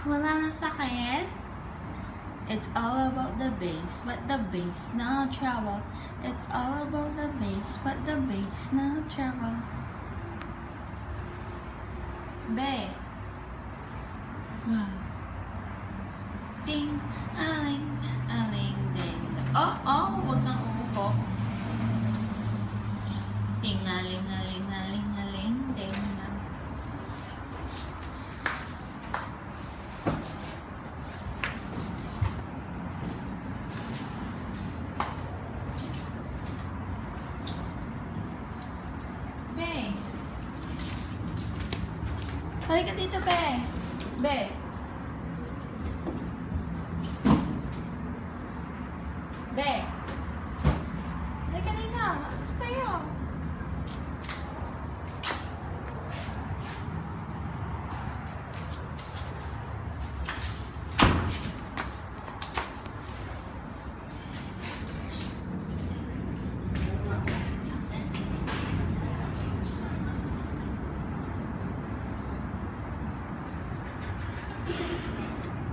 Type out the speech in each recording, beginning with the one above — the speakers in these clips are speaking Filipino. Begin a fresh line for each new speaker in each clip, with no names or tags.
Wala na sakit? It's all about the bass, but the bass now travel. It's all about the bass, but the bass now travel. Be. Wow. Ding, aling, aling, ding. Oh, wag kang uupo. Ding, aling, aling, aling, aling, ding. Be. Halika dito, Be. Be. Be. Halika dito. Atas tayo.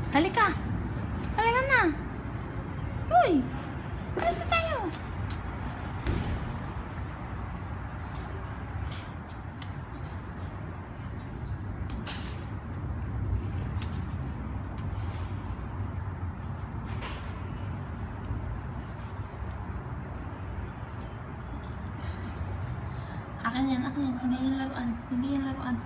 Halika. Halika na. Uy. Alis na tayo. Akin yan, akin yan. Hindi yan laruan. Hindi yan laruan.